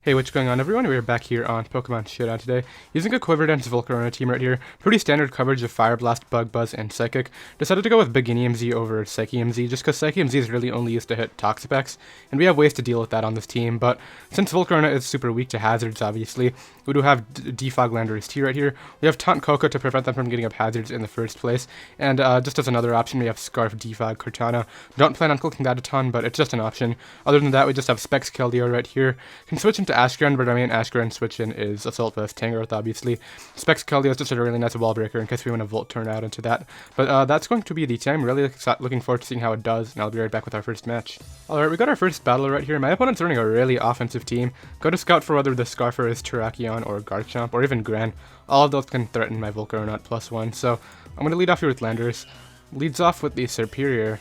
Hey, what's going on everyone? We're back here on Pokemon Showdown today, using a Quiver Dance Volcarona team right here. Pretty standard coverage of Fire Blast, Bug Buzz, and Psychic. Decided to go with Buginium Z over Psychium Z, just because Psychium Z is really only used to hit Toxapex, and we have ways to deal with that on this team, but since Volcarona is super weak to hazards, obviously, we do have Defog Landorus-T right here. We have Taunt Coco to prevent them from getting up hazards in the first place, and just as another option, we have Scarf Defog Cortana. Don't plan on clicking that a ton, but it's just an option. Other than that, we just have Specs Keldeo right here. Can switch into Askren, but our main Askren switch in is Assault Vest Tangrowth, obviously. Specs Keldeo is just a really nice wall breaker in case we want to Volt turn out into that. But that's going to be the time. Really looking forward to seeing how it does, and I'll be right back with our first match. Alright, we got our first battle right here. My opponent's running a really offensive team. Go to scout for whether the Scarfer is Terrakion or Garchomp or even Gran. All of those can threaten my Volcarona +1. So I'm going to lead off here with Landorus. Leads off with the Superior.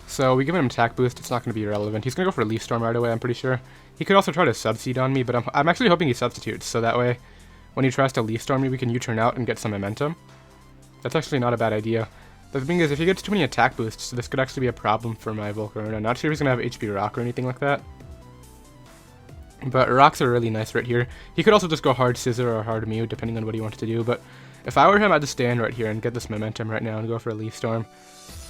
So we give him attack boost, it's not going to be irrelevant. He's going to go for Leaf Storm right away, I'm pretty sure. He could also try to Subseed on me, but I'm actually hoping he substitutes, so that way when he tries to Leaf Storm me, we can U-turn out and get some momentum. That's actually not a bad idea. The thing is, if he gets too many attack boosts, this could actually be a problem for my Volcarona. Not sure if he's going to have HP Rock or anything like that. But Rocks are really nice right here. He could also just go hard Scissor or hard Mew, depending on what he wants to do, but if I were him, I'd just stand right here and get this momentum right now and go for a Leaf Storm.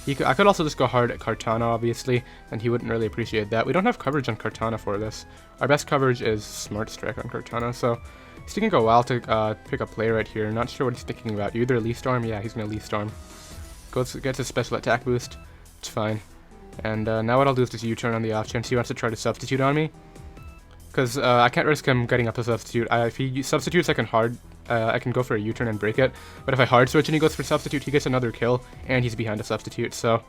I could also just go hard at Kartana, obviously, and he wouldn't really appreciate that. We don't have coverage on Kartana for this. Our best coverage is Smart Strike on Kartana, so he's taking a while to pick a play right here. Not sure what he's thinking about. Either Leaf Storm? Yeah, he's going to Leaf Storm. Gets his special attack boost. It's fine. And now what I'll do is just U-turn on the off chance he wants to try to substitute on me. Because I can't risk him getting up a substitute. If he substitutes, I can go for a U-turn and break it. But if I hard switch and he goes for substitute, he gets another kill, and he's behind a substitute, so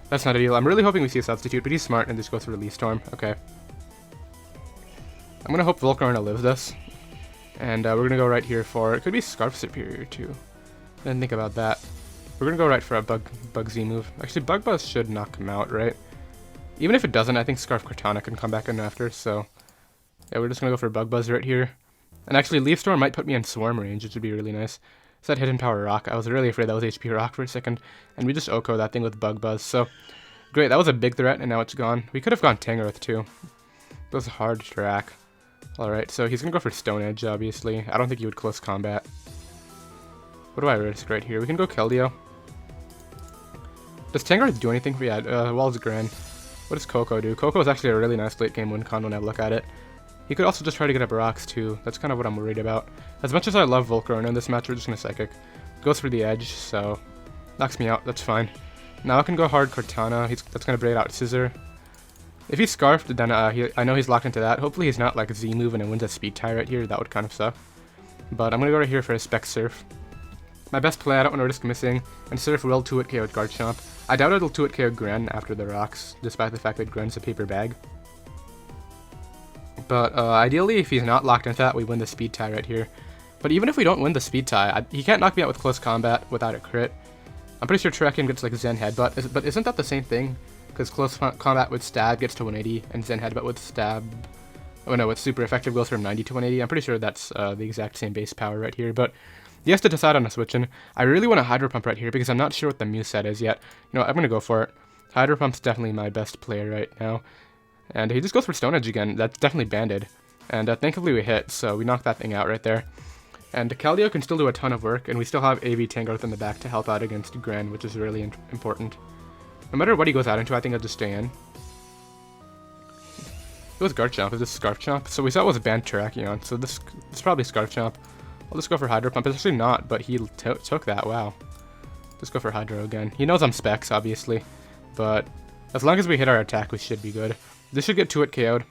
that's not ideal. I'm really hoping we see a substitute, but he's smart and just goes for Release Storm. Okay. I'm going to hope Volcarona lives this. And we're going to go right here for, it could be Scarf Superior too. Didn't think about that. We're going to go right for a Bug Z move. Actually, Bug Buzz should knock him out, right? Even if it doesn't, I think Scarf Cortana can come back in after, so yeah, we're just going to go for Bug Buzz right here. And actually, Leaf Storm might put me in Swarm range, which would be really nice. So that Hidden Power Rock, I was really afraid that was HP Rock for a second, and we just OHKO that thing with Bug Buzz, so great, that was a big threat, and now it's gone. We could have gone Tangrowth too. That was a hard track. Alright, so he's going to go for Stone Edge, obviously. I don't think he would close combat. What do I risk right here? We can go Keldeo. Does Tangrowth do anything? Yeah, Walls Gran. What does Coco do? Coco is actually a really nice late game win con when I look at it. He could also just try to get up rocks too. That's kind of what I'm worried about. As much as I love Volcarona in this match, we're just going to Psychic. Goes for the edge, so knocks me out. That's fine. Now I can go hard Cortana. That's going to braid out Scissor. If he's Scarfed, then I know he's locked into that. Hopefully he's not like Z move and it wins a speed tie right here. That would kind of suck. But I'm going to go right here for a Spec Surf. My best play, I don't want to risk missing, and Surf will 2-hit KO with Garchomp. I doubt it'll 2-hit KO Gren after the rocks, despite the fact that Gren's a paper bag. But ideally, if he's not locked into that, we win the speed tie right here. But even if we don't win the speed tie, he can't knock me out with close combat without a crit. I'm pretty sure Terrakion gets like Zen Headbutt, but isn't that the same thing? Because close combat with Stab gets to 180, and Zen Headbutt with Stab, oh no, with Super Effective goes from 90 to 180. I'm pretty sure that's the exact same base power right here, but he has to decide on a switch in. I really want a Hydro Pump right here because I'm not sure what the Mew set is yet. You know, I'm going to go for it. Hydro Pump's definitely my best player right now. And he just goes for Stone Edge again. That's definitely banded. And thankfully we hit, so we knocked that thing out right there. And Keldeo can still do a ton of work, and we still have AV Tangrowth in the back to help out against Gran, which is really important. No matter what he goes out into, I think I'll just stay in. It was Garchomp. Is this Scarf Chomp? So we saw it was a banned Terrakion, so this is probably Scarf Chomp. I'll just go for Hydro Pump. It's actually not, but he took that. Wow. Just go for Hydro again. He knows I'm Specs, obviously, but as long as we hit our attack, we should be good. This should get 2-hit KO'd.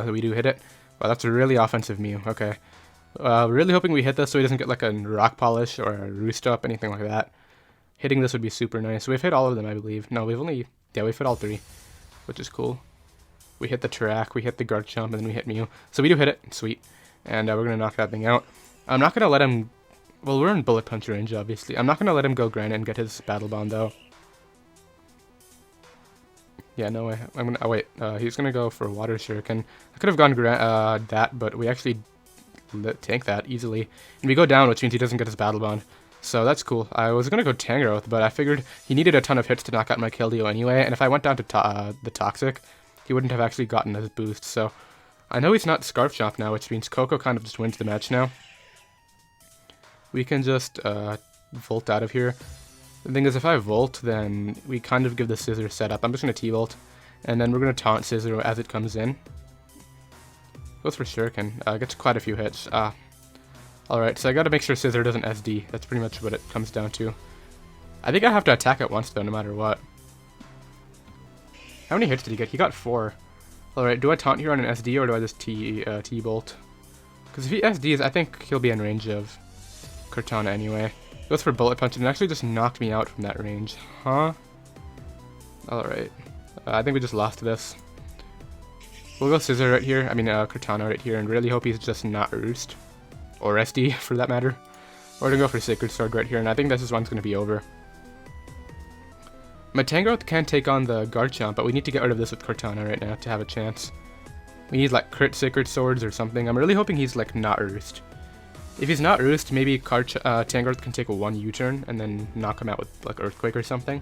We do hit it. Wow, that's a really offensive Mew. Okay. Really hoping we hit this so he doesn't get like a Rock Polish or a Roost Up, anything like that. Hitting this would be super nice. We've hit all of them, I believe. No, we've hit all 3, which is cool. We hit the track, we hit the Garchomp, and then we hit Mew. So we do hit it. Sweet. And we're going to knock that thing out. I'm not going to let him... Well, we're in Bullet Punch range, obviously. I'm not going to let him go Granite and get his Battle Bond, though. Yeah, no way. Oh, wait. He's going to go for Water Shuriken. I could have gone that, but we actually tank that easily. And we go down, which means he doesn't get his Battle Bond. So that's cool. I was going to go Tangrowth, but I figured he needed a ton of hits to knock out my Keldeo anyway. And if I went down to the Toxic, he wouldn't have actually gotten his boost. So I know he's not Scarf Chomp now, which means Coco kind of just wins the match now. We can just Volt out of here. The thing is, if I Volt, then we kind of give the Scissor setup. I'm just going to T-Volt, and then we're going to taunt Scissor as it comes in. Goes for Shuriken. Gets quite a few hits. Alright, so I got to make sure Scissor doesn't SD. That's pretty much what it comes down to. I think I have to attack at once, though, no matter what. How many hits did he get? He got 4. Alright, do I taunt here on an SD, or do I just T-Bolt? Because if he SDs, I think he'll be in range of Cortana anyway. Goes for Bullet Punch, and it actually just knocked me out from that range. Huh? Alright. I think we just lost this. We'll go Scissor right here, Cortana right here, and really hope he's just not Roost. Or SD, for that matter. We're gonna go for Sacred Sword right here, and I think this one's gonna be over. My Tangrowth can take on the Garchomp, but we need to get rid of this with Cortana right now to have a chance. We need, like, crit Sacred Swords or something. I'm really hoping he's, like, not Roost. If he's not Roost, maybe Tangrowth can take a 1 U-turn and then knock him out with, like, Earthquake or something.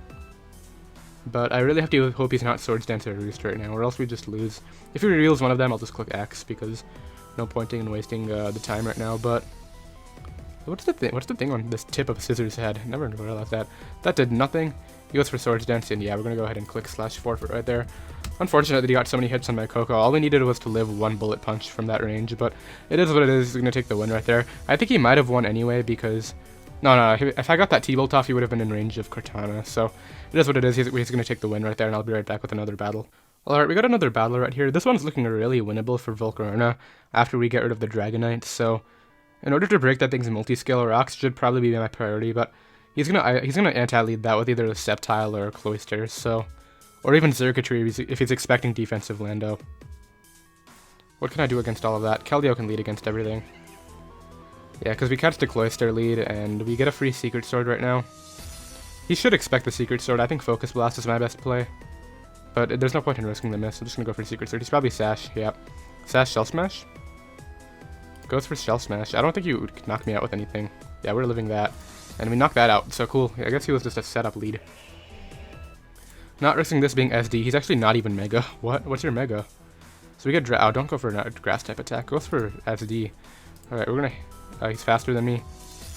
But I really have to hope he's not Swords Dance or Roost right now, or else we just lose. If he reveals one of them, I'll just click X, because no pointing and wasting the time right now. But what's the thing on this tip of Scissor's head? I never realized that. That did nothing. He goes for Swords Dance, and yeah, we're gonna go ahead and click /4 for right there. Unfortunate that he got so many hits on my Coco. All we needed was to live 1 Bullet Punch from that range, but it is what it is. He's gonna take the win right there. I think he might have won anyway, because no, if I got that T-Bolt off, he would have been in range of Cortana. So it is what it is. He's gonna take the win right there, and I'll be right back with another battle. Alright, we got another battle right here. This one's looking really winnable for Volcarona after we get rid of the Dragonite. So in order to break that thing's multi-scale, Rocks should probably be my priority, but he's gonna anti-lead that with either the Sceptile or Cloyster, so, or even Circuitry if he's expecting defensive Lando. What can I do against all of that? Keldeo can lead against everything. Yeah, because we catch the Cloyster lead, and we get a free Secret Sword right now. He should expect the Secret Sword. I think Focus Blast is my best play, but there's no point in risking the miss. I'm just gonna go for Secret Sword. He's probably Sash. Yep. Sash Shell Smash? Goes for Shell Smash. I don't think you would knock me out with anything. Yeah, we're living that. And we knocked that out, so cool. I guess he was just a setup lead. Not risking this being SD. He's actually not even Mega. What? What's your Mega? So we get oh, don't go for a Grass type attack. Goes for SD. Alright, we're gonna... he's faster than me.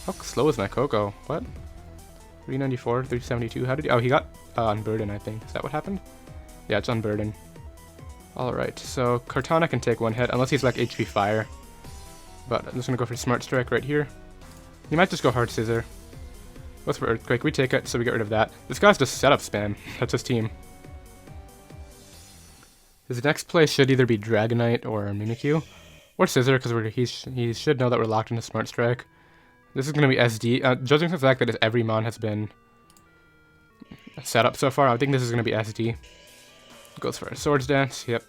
How slow is my Coco? What? 394, 372. How did he... Oh, he got Unburden, I think. Is that what happened? Yeah, it's Unburden. Alright, so Cortana can take 1 hit, unless he's like HP Fire. But I'm just gonna go for Smart Strike right here. He might just go Hard Scissor. Goes for Earthquake. We take it, so we get rid of that. This guy's just setup spam. That's his team. His next play should either be Dragonite or Mimikyu. Or Scissor, because he should know that we're locked into Smart Strike. This is going to be SD. Judging from the fact that every Mon has been set up so far, I think this is going to be SD. Goes for a Swords Dance. Yep.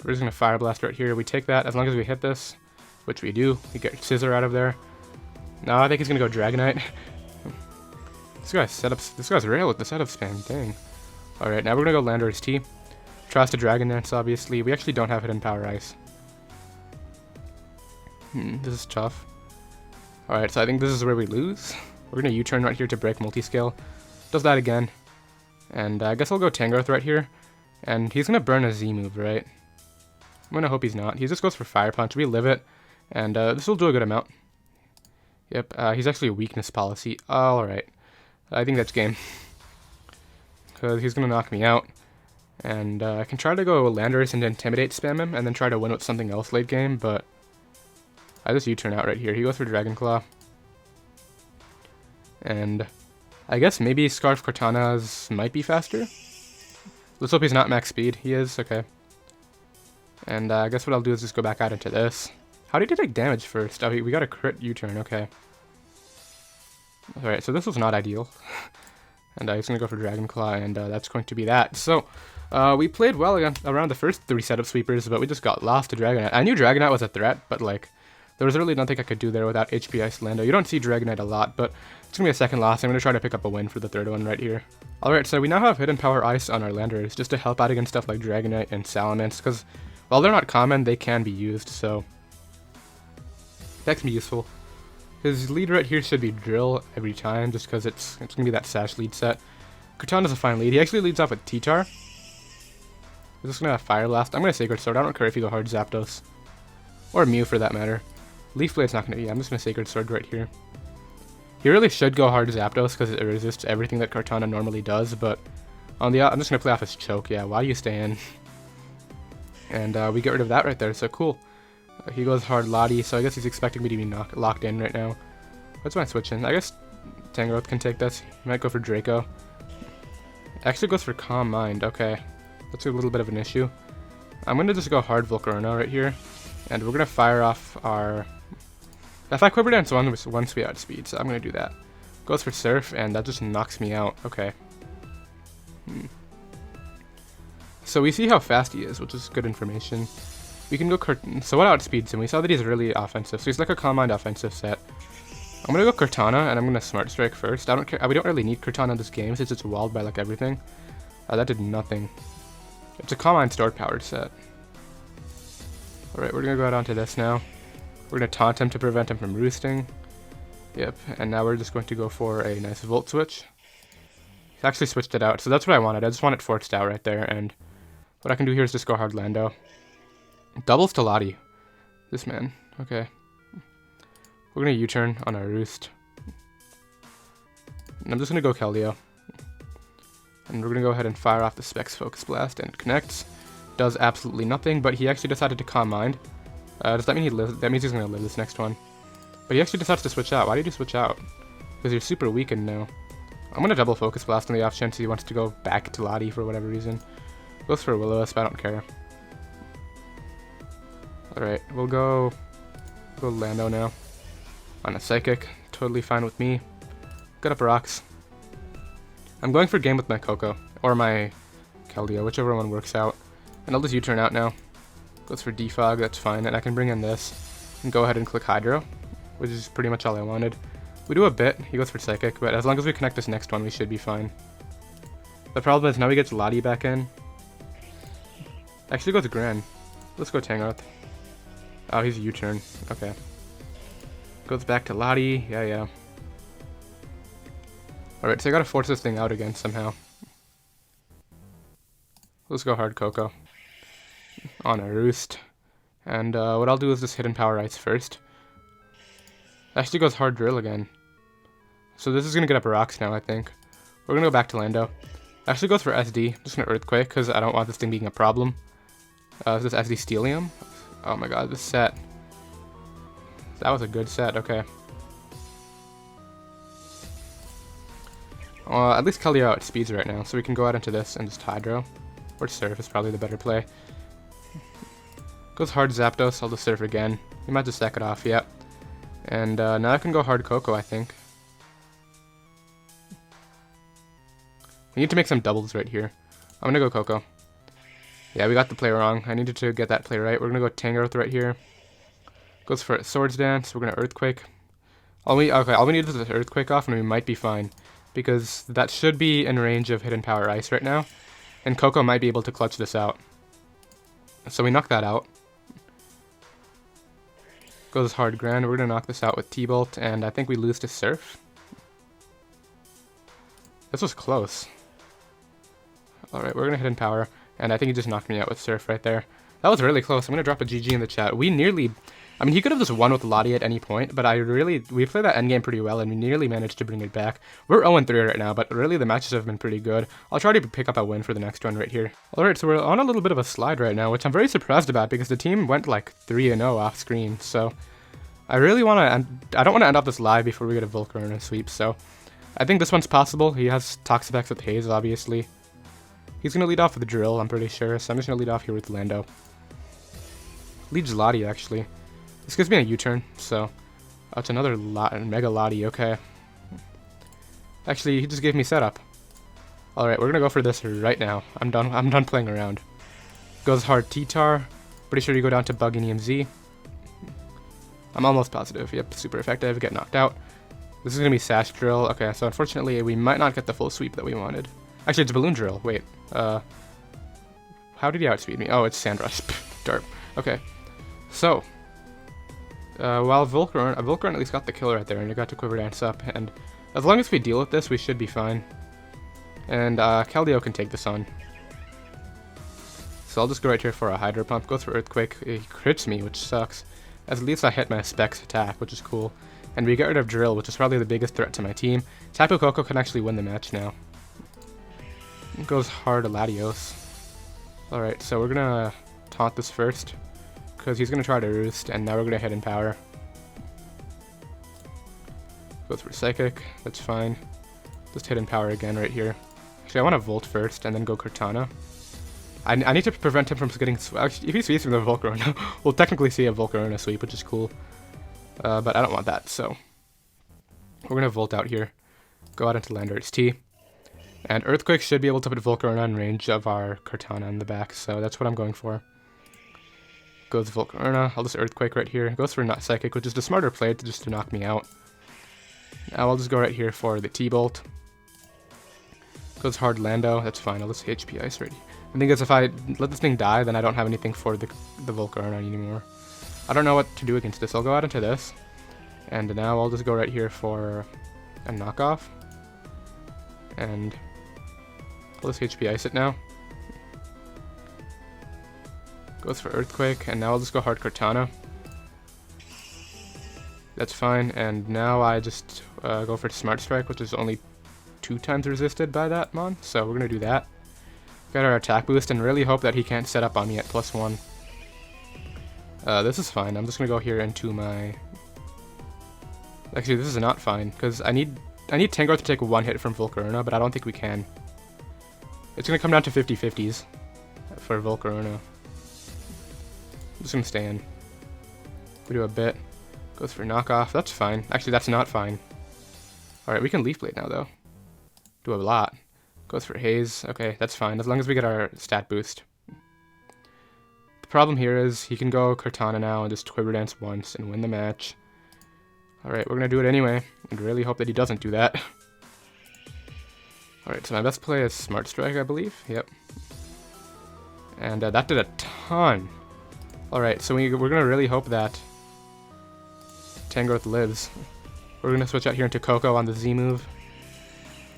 We're just going to Fire Blast right here. We take that as long as we hit this, which we do. We get Scissor out of there. No, I think he's going to go Dragonite. This guy's real with the setup spam. Dang. Alright, now we're going to go Landorus-T. Tries to Dragon Dance, obviously. We actually don't have Hidden Power Ice. This is tough. Alright, so I think this is where we lose. We're going to U-turn right here to break multi-scale. Does that again. And I guess I'll go Tangrowth right here. And he's going to burn a Z move, right? I'm going to hope he's not. He just goes for Fire Punch. We live it. And this will do a good amount. Yep, he's actually a Weakness Policy. Alright. I think that's game. Because he's going to knock me out. And I can try to go Landorus and Intimidate spam him, and then try to win with something else late game, but I just U-turn out right here. He goes for Dragon Claw. And I guess maybe Scarf Cortana's might be faster. Let's hope he's not max speed. He is, okay. And I guess what I'll do is just go back out into this. How did he take damage first? Oh, we got a crit U-turn, okay. Alright, so this was not ideal. And he's going to go for Dragon Claw, and that's going to be that. So, we played well around the first 3 setup sweepers, but we just got lost to Dragonite. I knew Dragonite was a threat, but like, there was really nothing I could do there without HP Ice Lando. You don't see Dragonite a lot, but it's going to be a second loss. I'm going to try to pick up a win for the 3rd one right here. Alright, so we now have Hidden Power Ice on our Landorus, just to help out against stuff like Dragonite and Salamence, because while they're not common, they can be used, so that can be useful. His lead right here should be Drill every time, just because it's going to be that Sash lead set. Cortana's a fine lead. He actually leads off with T-Tar. Is this gonna have Fire Blast? I'm gonna Sacred Sword. I don't care if you go hard Zapdos. Or Mew for that matter. Leaf Blade's not gonna be. I'm just gonna Sacred Sword right here. He really should go hard Zapdos because it resists everything that Kartana normally does, but on the I'm just gonna play off his Choke. Yeah, why do you stay in? And we get rid of that right there, so cool. He goes hard Lottie, so I guess he's expecting me to be locked in right now. What's my switch in? I guess Tangrowth can take this. He might go for Draco. Actually goes for Calm Mind. Okay, that's a little bit of an issue. I'm gonna just go hard Volcarona right here, and we're gonna fire off our. If I Quiver Dance once we outspeed, so I'm gonna do that. Goes for Surf, and that just knocks me out. Okay. So we see how fast he is, which is good information. We can go so what outspeeds him? We saw that he's really offensive, so he's like a Calm Mind offensive set. I'm gonna go Kartana, and I'm gonna Smart Strike first. I don't care. We don't really need Kartana in this game since it's walled by like everything. That did nothing. It's a Calm Mind stored powered set. All right, we're gonna go out onto this now. We're gonna taunt him to prevent him from roosting. Yep, and now we're just going to go for a nice Volt Switch. He actually switched it out, so that's what I wanted. I just want it forced out right there, and what I can do here is just go hard Lando. Doubles to Lottie. This man. Okay. We're gonna U-turn on our Roost. And I'm just gonna go Keldeo. And we're gonna go ahead and fire off the Specs Focus Blast, and it connects. Does absolutely nothing, but he actually decided to Calm Mind. Does that mean he lives? That means he's gonna live this next one. But he actually decides to switch out. Why did you switch out? Because you're super weakened now. I'm gonna double Focus Blast on the off chance he wants to go back to Lottie for whatever reason. Goes for Will-O-Wisp, I don't care. Alright, we'll go Lando now. On a Psychic, totally fine with me. Got up rocks. I'm going for game with my Coco, or my Keldeo, whichever one works out. And I'll just U-turn out now. Goes for Defog, that's fine, and I can bring in this. And go ahead and click Hydro, which is pretty much all I wanted. We do a bit, he goes for Psychic, but as long as we connect this next one, we should be fine. The problem is now he gets Lottie back in. Actually goes Gran. Let's go Tangrowth. Oh, he's a U-turn. Okay. Goes back to Lottie. Yeah. Alright, so I gotta force this thing out again somehow. Let's go hard Coco. On a Roost. And what I'll do is just Hidden Power Ice first. Actually goes hard Drill again. So this is gonna get up rocks now, I think. We're gonna go back to Lando. Actually goes for SD. Just gonna Earthquake, because I don't want this thing being a problem. Is this SD Steelium? Oh my god, this set. That was a good set, okay. At least Keldeo outspeeds right now, so we can go out into this and just Hydro. Or Surf is probably the better play. Goes hard Zapdos, I'll just Surf again. He might just sack it off, yep. And now I can go hard Coco, I think. We need to make some doubles right here. I'm gonna go Coco. Yeah, we got the play wrong. I needed to get that play right. We're gonna go Tangrowth right here. Goes for Swords Dance. We're gonna Earthquake. All we need is this Earthquake off, and we might be fine, because that should be in range of Hidden Power Ice right now, and Coco might be able to clutch this out. So we knock that out. Goes hard Grand. We're gonna knock this out with T-Bolt, and I think we lose to Surf. This was close. All right, we're gonna Hidden Power. And I think he just knocked me out with Surf right there. That was really close. I'm going to drop a GG in the chat. We nearly... I mean, he could have just won with Lottie at any point, but we played that endgame pretty well, and we nearly managed to bring it back. We're 0-3 right now, but really the matches have been pretty good. I'll try to pick up a win for the next one right here. Alright, so we're on a little bit of a slide right now, which I'm very surprised about, because the team went like 3-0 off screen, so... I really want to... I don't want to end up this live before we get a Volcarona sweep, so... I think this one's possible. He has Toxic Effects with Haze, obviously. He's going to lead off with Drill, I'm pretty sure, so I'm just going to lead off here with Lando. Leads Lottie, actually. This gives me a U-turn, so... Oh, it's another Mega Lottie, okay. Actually, he just gave me setup. Alright, we're going to go for this right now. I'm done playing around. Goes hard T-Tar. Pretty sure you go down to Buginium Z. I'm almost positive. Yep, super effective. Get knocked out. This is going to be Sash Drill. Okay, so unfortunately, we might not get the full sweep that we wanted. Actually, it's Balloon Drill. Wait. How did he outspeed me? Oh, it's Sandrush. Derp. Okay. So, while Volcarona at least got the kill right there, and it got to Quiver Dance up, and as long as we deal with this, we should be fine. And Keldeo can take this on. So So I'll just go right here for a Hydro Pump. Goes for Earthquake. It crits me, which sucks. At least I hit my Specs attack, which is cool. And we get rid of Drill, which is probably the biggest threat to my team. Tapu Koko can actually win the match now. It goes hard Latios. Alright, so we're gonna taunt this first, because he's gonna try to Roost, and now we're gonna hit in Power. Goes for Psychic, that's fine. Just hit in Power again right here. Actually, I want to Volt first, and then go Cortana. I need to prevent him from getting... Actually, if he sweeps with the Volcarona, we'll technically see a Volcarona sweep, which is cool. But I don't want that, so... We're gonna Volt out here. Go out into Landorus-T. And Earthquake should be able to put Volcarona in range of our Cortana in the back, so that's what I'm going for. Goes Volcarona. I'll just Earthquake right here. Goes for not Psychic, which is the smarter play just to knock me out. Now I'll just go right here for the T-Bolt. Goes hard Lando. That's fine. I'll just HP Ice ready. The thing is, if I let this thing die, then I don't have anything for the Volcarona anymore. I don't know what to do against this. I'll go out into this. And now I'll just go right here for a knockoff. And I'll just HP Ice it now. Goes for Earthquake. And now I'll just go hard Cortana. That's fine. And now I just go for Smart Strike, which is only 2 times resisted by that mon. So we're going to do that. Get our attack boost and really hope that he can't set up on me at +1. This is fine. I'm just going to go here into my... Actually, this is not fine, because I need Tangrowth to take 1 hit from Volcarona, but I don't think we can. It's going to come down to 50-50s for Volcarona. I'm just going to stay in. We do a bit. Goes for knockoff. That's fine. Actually, that's not fine. Alright, we can Leaf Blade now, though. Do a lot. Goes for Haze. Okay, that's fine, as long as we get our stat boost. The problem here is he can go Cortana now and just Quiver Dance once and win the match. Alright, we're going to do it anyway, and really hope that he doesn't do that. Alright, so my best play is Smart Strike, I believe. Yep. And that did a ton. Alright, so we're going to really hope that Tangrowth lives. We're going to switch out here into Koko on the Z move.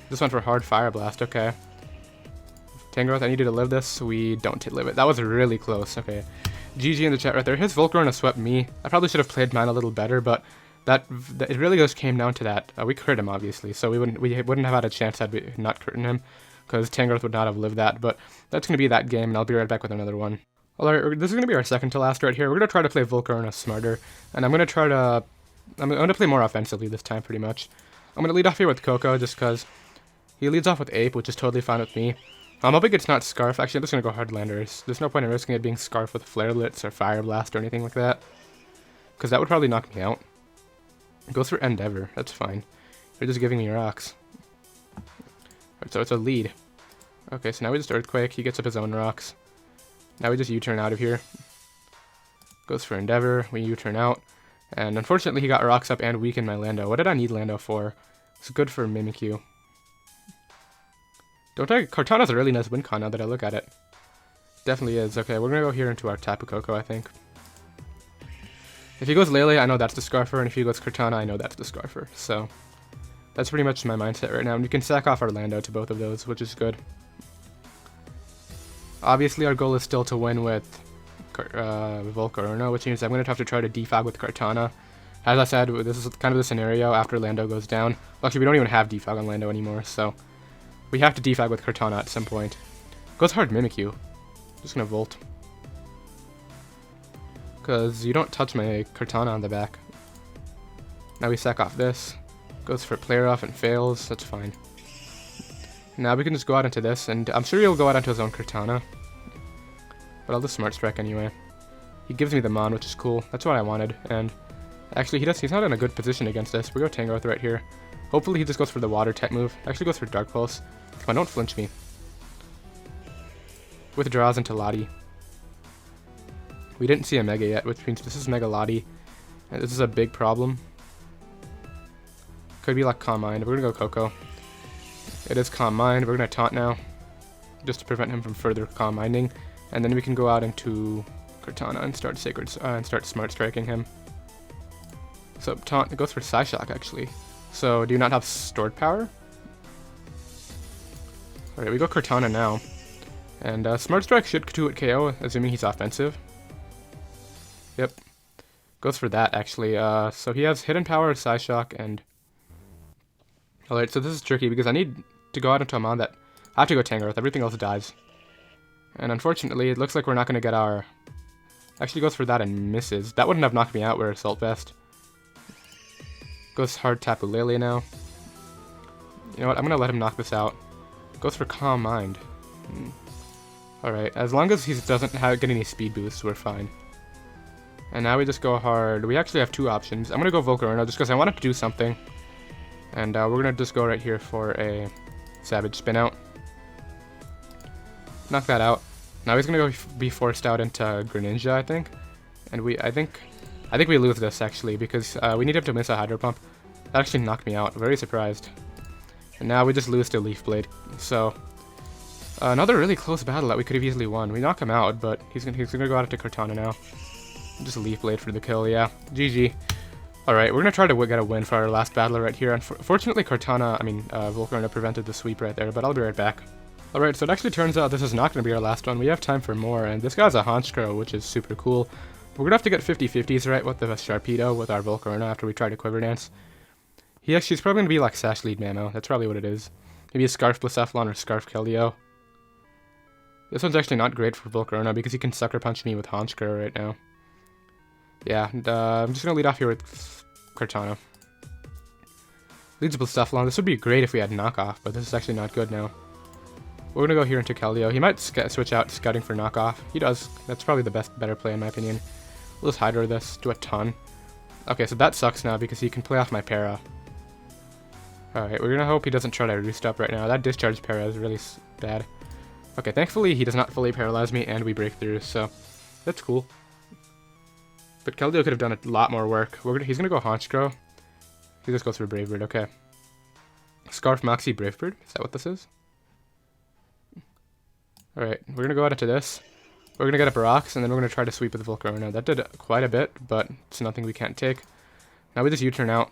This one for hard Fire Blast, okay. Tangrowth, I need you to live this. We don't live it. That was really close, okay. GG in the chat right there. His Volcarona swept me. I probably should have played mine a little better, but it really just came down to that. We crit him, obviously, so we wouldn't have had a chance had we not critting him, because Tangrowth would not have lived that, but that's going to be that game, and I'll be right back with another one. Alright, this is going to be our second to last right here. We're going to try to play Volcarona smarter, and I'm going to play more offensively this time, pretty much. I'm going to lead off here with Koko, just because he leads off with Ape, which is totally fine with me. I'm hoping it's not Scarf. Actually, I'm just going to go hard Landorus. There's no point in risking it being Scarf with Flare Blitz or Fire Blast or anything like that, because that would probably knock me out. It goes for Endeavor. That's fine. You're just giving me rocks. Alright, so it's a lead. Okay, so now we just Earthquake. He gets up his own rocks. Now we just U-turn out of here. Goes for Endeavor. We U-turn out. And unfortunately, he got rocks up and weakened my Lando. What did I need Lando for? It's good for Mimikyu. Cortana's a really nice win con now that I look at it. Definitely is. Okay, we're gonna go here into our Tapu Koko, I think. If he goes Lele, I know that's the Scarfer, and if he goes Cortana, I know that's the Scarfer. So, that's pretty much my mindset right now, and we can sack off our Lando to both of those, which is good. Obviously, our goal is still to win with Volcarona, which means I'm going to have to try to defog with Cortana. As I said, this is kind of the scenario after Lando goes down. Well, actually, we don't even have defog on Lando anymore, so we have to defog with Cortana at some point. Goes hard Mimikyu. Just going to Volt. Because you don't touch my Cortana on the back. Now we sack off this. Goes for Player Off and fails. That's fine. Now we can just go out into this, and I'm sure he'll go out into his own Cortana. But I'll just Smart Strike anyway. He gives me the Mon, which is cool. That's what I wanted. And actually, he's not in a good position against us. We go Tangrowth right here. Hopefully he just goes for the Water type move. Actually goes for Dark Pulse. Come on, don't flinch me. Withdraws into Lottie. We didn't see a Mega yet, which means this is Mega Lottie. And this is a big problem. Could be like Calm Mind. We're gonna go Koko. It is Calm Mind. We're gonna Taunt now, just to prevent him from further Calm Minding. And then we can go out into Cortana and start start Smart Striking him. So Taunt, it goes for Psyshock actually. So do you not have stored power? Alright, we go Cortana now. And Smart Strike should 2-hit KO, assuming he's offensive. Yep. Goes for that, actually. So he has Hidden Power, Psyshock, and... Alright, so this is tricky because I need to go out into a mon that... I have to go Tangrowth, everything else dies. And unfortunately, it looks like we're not going to get our... Actually goes for that and misses. That wouldn't have knocked me out, we're Assault Vest. Goes hard Tapu Lele now. You know what, I'm going to let him knock this out. Goes for Calm Mind. Alright, as long as he doesn't get any speed boosts, we're fine. And now we just go hard. We actually have two options. I'm going to go Volcarona just because I wanted to do something. And we're going to just go right here for a Savage Spin Out. Knock that out. Now he's going to be forced out into Greninja, I think. And I think we lose this, actually, because we need him to miss a Hydro Pump. That actually knocked me out. Very surprised. And now we just lose to Leaf Blade. So, another really close battle that we could have easily won. We knock him out, but he's gonna go out to Cortana now. Just Leaf Blade for the kill, yeah. GG. Alright, we're gonna try to get a win for our last battle right here. Unfortunately, Volcarona prevented the sweep right there, but I'll be right back. Alright, so it actually turns out this is not gonna be our last one. We have time for more, and this guy's a Honchkrow, which is super cool. We're gonna have to get 50-50s right with the Sharpedo with our Volcarona after we try to Quiver Dance. He's probably gonna be like Sash Lead Mamo. That's probably what it is. Maybe a Scarf Blacephalon or Scarf Keldeo. This one's actually not great for Volcarona because he can Sucker Punch me with Honchkrow right now. Yeah, and, I'm just gonna lead off here with Cortana. Leads Blacephalon. This would be great if we had Knockoff, but this is actually not good now. We're gonna go here into Keldeo. He might switch out Scouting for Knockoff. He does. That's probably the better play in my opinion. We'll just Hydro this, do a ton. Okay, so that sucks now because he can play off my Para. Alright, we're gonna hope he doesn't try to Roost Up right now. That Discharge Para is really bad. Okay, thankfully he does not fully paralyze me and we break through, so that's cool. But Keldeo could have done a lot more work. He's gonna go Honchkrow. He just goes for Brave Bird, okay. Scarf Moxie Brave Bird? Is that what this is? Alright, we're gonna go out into this. We're gonna get up rocks, and then we're gonna try to sweep with the Volcarona. That did quite a bit, but it's nothing we can't take. Now we just U-turn out.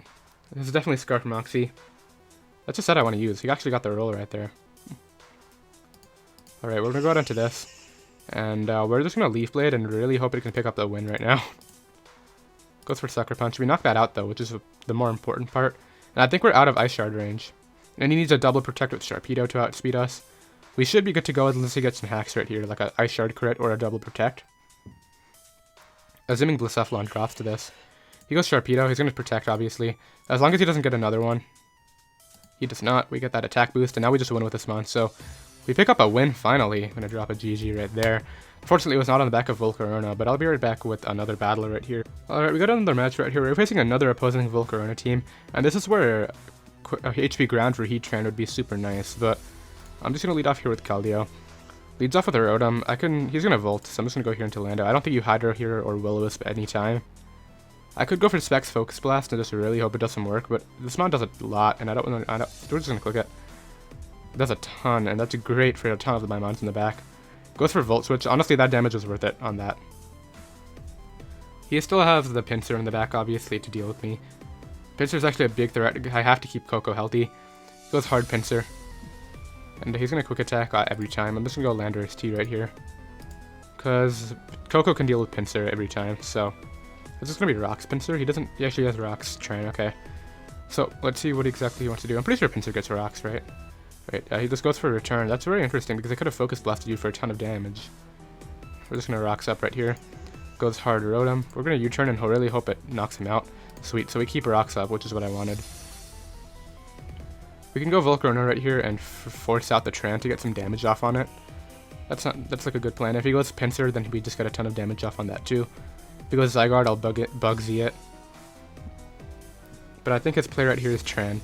This is definitely Scarf Moxie. That's a set I want to use. He actually got the roll right there. Alright, we're gonna go out into this. And we're just gonna Leaf Blade and really hope it can pick up the win right now. Goes for Sucker Punch. We knock that out though, which is the more important part. And I think we're out of Ice Shard range. And he needs a double Protect with Sharpedo to outspeed us. We should be good to go unless he gets some hacks right here, like an Ice Shard crit or a double Protect. Assuming Blacephalon drops to this. He goes Sharpedo. He's going to Protect, obviously. As long as he doesn't get another one. He does not. We get that attack boost, and now we just win with this mon. So we pick up a win, finally. I'm going to drop a GG right there. Unfortunately, it was not on the back of Volcarona, but I'll be right back with another battler right here. Alright, we got another match right here. We're facing another opposing Volcarona team, and this is where HP Ground for Heatran would be super nice, but I'm just going to lead off here with Keldeo. Leads off with a Rotom. He's going to Volt, so I'm just going to go here into Lando. I don't think you Hydro here or Will-O-Wisp at any time. I could go for Specs Focus Blast and just really hope it does some work, but this mod does a lot, and we're just going to click it. It does a ton, and that's great for a ton of my mons in the back. Goes for Volt Switch. Honestly, that damage was worth it on that. He still has the Pinsir in the back, obviously, to deal with me. Pinsir's actually a big threat. I have to keep Coco healthy. Goes hard Pinsir. And he's going to Quick Attack every time. I'm just going to go Landorus-T right here. Because Coco can deal with Pinsir every time, so... Is this going to be Rocks Pinsir? He actually has Rocks Train, okay. So, let's see what exactly he wants to do. I'm pretty sure Pinsir gets Rocks, right? Right, he just goes for a Return. That's very interesting because I could have Focus Blasted you for a ton of damage. We're just going to Rocks up right here. Goes hard Rotom. We're going to U-turn and really hope it knocks him out. Sweet, so we keep Rocks up, which is what I wanted. We can go Volcarona right here and force out the Tran to get some damage off on it. That's like a good plan. If he goes Pinsir, then we just get a ton of damage off on that too. If he goes Zygarde, I'll Bug Z it. But I think his play right here is Tran.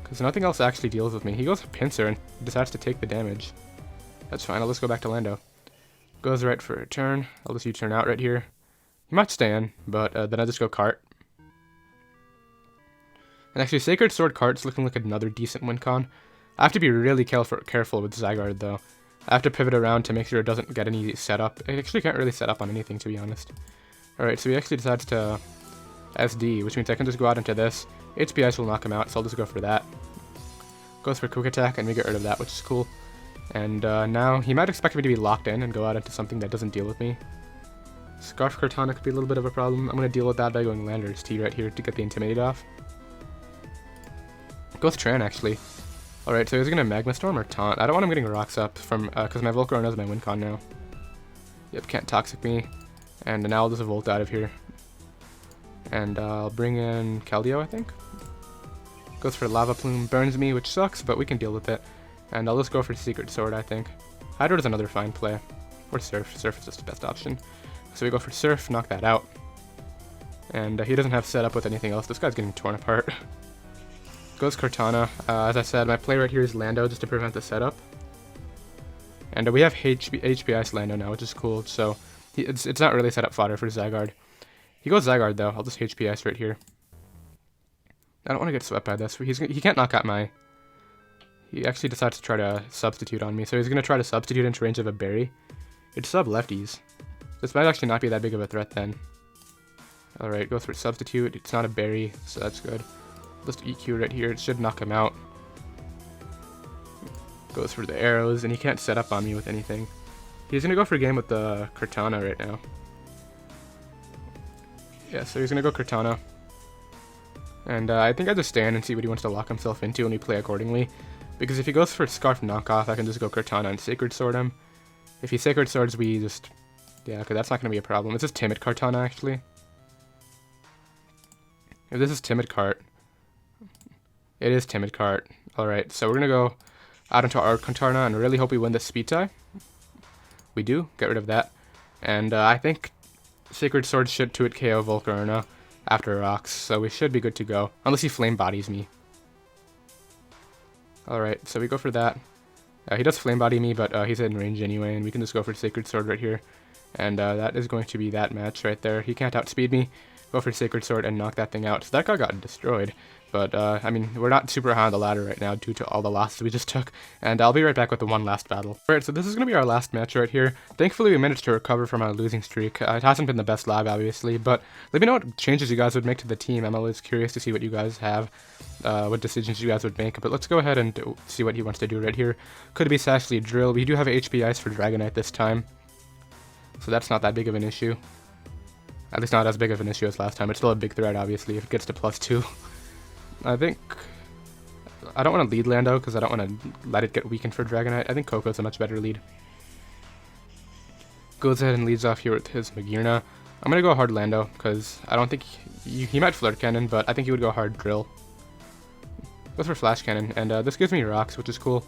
Because nothing else actually deals with me. He goes Pinsir and decides to take the damage. That's fine, I'll just go back to Lando. Goes right for a turn. I'll just U-turn out right here. He might stay in, but then I just go Cart. And actually, Sacred Sword Cart's looking like another decent win con. I have to be really careful with Zygarde, though. I have to pivot around to make sure it doesn't get any setup. It actually can't really set up on anything, to be honest. Alright, so he actually decides to SD, which means I can just go out into this. HP Ice will knock him out, so I'll just go for that. Goes for Quick Attack, and we get rid of that, which is cool. And now he might expect me to be locked in and go out into something that doesn't deal with me. Scarf Cortana could be a little bit of a problem. I'm going to deal with that by going Landorus-T right here to get the Intimidate off. Go with Tran, actually. Alright, so he's going to Magma Storm or Taunt. I don't want him getting rocks up from because my Volcarona has my win con now. Yep, can't Toxic me. And now I'll just Volt out of here. And I'll bring in Keldeo, I think. Goes for Lava Plume, burns me, which sucks, but we can deal with it. And I'll just go for Secret Sword, I think. Hydro is another fine play. Or Surf. Surf is just the best option. So we go for Surf, knock that out. And he doesn't have setup with anything else. This guy's getting torn apart. Goes Cortana. As I said, my play right here is Lando just to prevent the setup. And we have HP Ice Lando now, which is cool. So it's not really setup fodder for Zygarde. He goes Zygarde though. I'll just HP Ice right here. I don't want to get swept by this. He can't knock out my... He actually decides to try to substitute on me. So he's going to try to substitute into range of a berry. It's sub lefties. This might actually not be that big of a threat then. Alright, goes for substitute. It's not a berry, so that's good. Just EQ right here. It should knock him out. Goes for the arrows, and he can't set up on me with anything. He's going to go for a game with the Cortana right now. Yeah, so he's going to go Cortana. And I think I just stand and see what he wants to lock himself into and we play accordingly. Because if he goes for Scarf Knockoff, I can just go Cortana and Sacred Sword him. If he Sacred Swords, we just... Yeah, okay, that's not going to be a problem. It's just Timid Cortana, actually. If this is Timid Cart... It is Timid Cart. Alright, so we're going to go out into our Cortana and really hope we win this speed tie. We do. Get rid of that. And I think Sacred Sword should 2-hit KO Volcarona after rocks, so we should be good to go. Unless he Flame Bodies me. Alright, so we go for that. He does Flame Body me, but he's in range anyway, and we can just go for Sacred Sword right here. And that is going to be that match right there. He can't outspeed me. Go for Sacred Sword and knock that thing out. So that guy got destroyed. But, I mean, we're not super high on the ladder right now due to all the losses we just took. And I'll be right back with the one last battle. Alright, so this is going to be our last match right here. Thankfully, we managed to recover from our losing streak. It hasn't been the best live, obviously, but let me know what changes you guys would make to the team. I'm always curious to see what you guys have, what decisions you guys would make. But let's go ahead and see what he wants to do right here. Could be Sassy Drill. We do have HP Ice for Dragonite this time, so that's not that big of an issue. At least not as big of an issue as last time. It's still a big threat, obviously, if it gets to +2. I think... I don't want to lead Lando, because I don't want to let it get weakened for Dragonite. I think Coco's a much better lead. Goes ahead and leads off here with his Magearna. I'm going to go hard Lando, because I don't think... He might Flirt Cannon, but I think he would go hard Drill. Goes for Flash Cannon, and this gives me rocks, which is cool.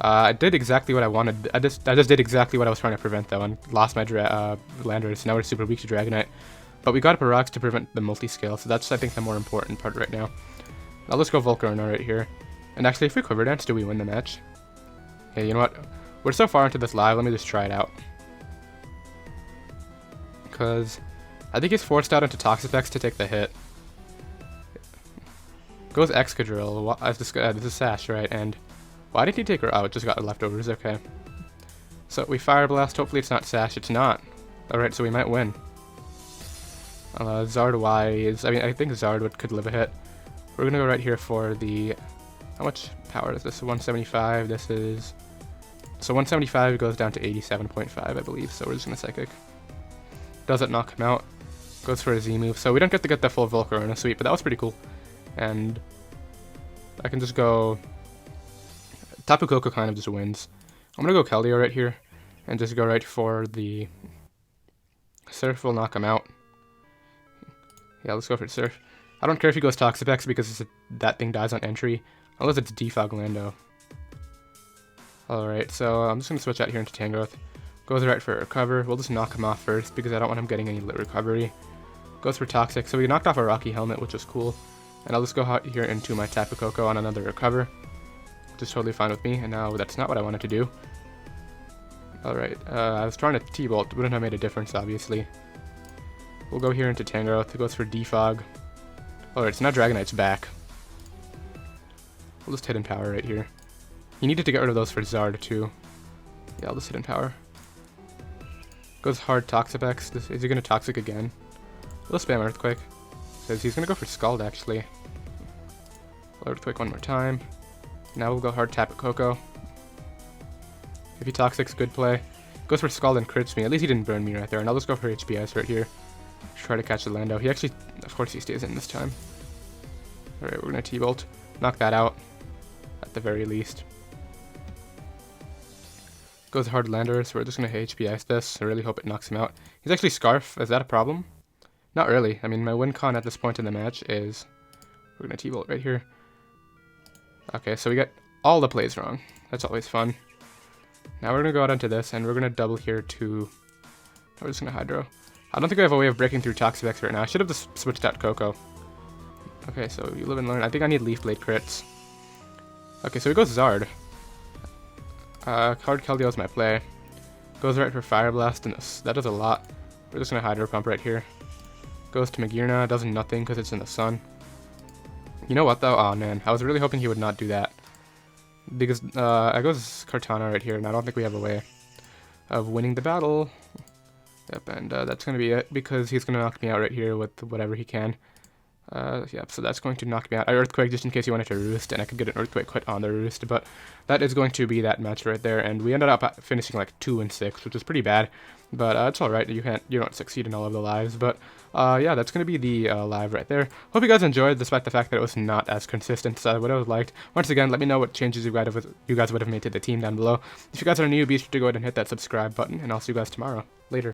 I did exactly what I wanted. I just did exactly what I was trying to prevent, though, and lost my Landorus. Now we're super weak to Dragonite. But we got up a rocks to prevent the multi-scale, so that's, I think, the more important part right now. Now let's go Volcarona right here. And actually, if we Quiver Dance, do we win the match? Okay, you know what? We're so far into this live, let me just try it out. Because I think he's forced out into Toxapex to take the hit. Goes Excadrill. This is Sash, right? And why did he take her out? It just got leftovers, okay. So we Fire Blast. Hopefully it's not Sash. It's not. Alright, so we might win. Zard Y is... I mean, I think Zard could live a hit. We're going to go right here for the... How much power is this? 175. This is... So 175 goes down to 87.5, I believe. So we're just going to Psychic. Doesn't knock him out. Goes for a Z move. So we don't get to get the full Volcarona sweep, but that was pretty cool. And I can just go... Tapu Koko kind of just wins. I'm going to go Keldeo right here. And just go right for the... Surf will knock him out. Yeah, let's go for Surf. I don't care if he goes Toxapex because that thing dies on entry. Unless it's Defog Lando. Alright, so I'm just going to switch out here into Tangrowth. Goes right for Recover. We'll just knock him off first because I don't want him getting any recovery. Goes for Toxic. So we knocked off a Rocky Helmet, which was cool. And I'll just go here into my Tapu Koko on another Recover. Which is totally fine with me. And now that's not what I wanted to do. Alright, I was trying to T-Bolt. Wouldn't have made a difference, obviously. We'll go here into Tangrowth. It goes for Defog. Alright, so now Dragonite's back. We'll just Hidden Power right here. He needed to get rid of those for Zard, too. Yeah, I'll just Hidden Power. Goes hard Toxapex. Is he going to Toxic again? We'll spam Earthquake. Because he's going to go for Scald, actually. Earthquake one more time. Now we'll go hard Tapu Koko. If he Toxic's, good play. Goes for Scald and crits me. At least he didn't burn me right there. And I'll just go for HBS right here. Try to catch the Lando. He actually, of course he stays in this time. Alright, we're going to T-Bolt. Knock that out. At the very least. Goes hard Landorus. We're just going to HBS this. I really hope it knocks him out. He's actually Scarf. Is that a problem? Not really. I mean, my win con at this point in the match is... We're going to T-Bolt right here. Okay, so we get all the plays wrong. That's always fun. Now we're going to go out onto this, and we're going to double here to... We're just going to Hydro. I don't think I have a way of breaking through Toxapex right now. I should have just switched out Coco. Okay, so you live and learn. I think I need Leaf Blade crits. Okay, so he goes Zard. Hard Keldeo is my play. Goes right for Fire Blast, and that does a lot. We're just going to Hydro Pump right here. Goes to Magearna, does nothing because it's in the sun. You know what though? Oh man, I was really hoping he would not do that. Because I goes Kartana right here, and I don't think we have a way of winning the battle. Yep, and that's going to be it, because he's going to knock me out right here with whatever he can. Yep, so that's going to knock me out. I Earthquake just in case he wanted to Roost, and I could get an Earthquake quit on the Roost, but that is going to be that match right there, and we ended up finishing like 2-6, which is pretty bad, but it's alright, you don't succeed in all of the lives, but yeah, that's going to be the live right there. Hope you guys enjoyed, despite the fact that it was not as consistent as I would have liked. Once again, let me know what changes you guys would have made to the team down below. If you guys are new, be sure to go ahead and hit that subscribe button, and I'll see you guys tomorrow. Later.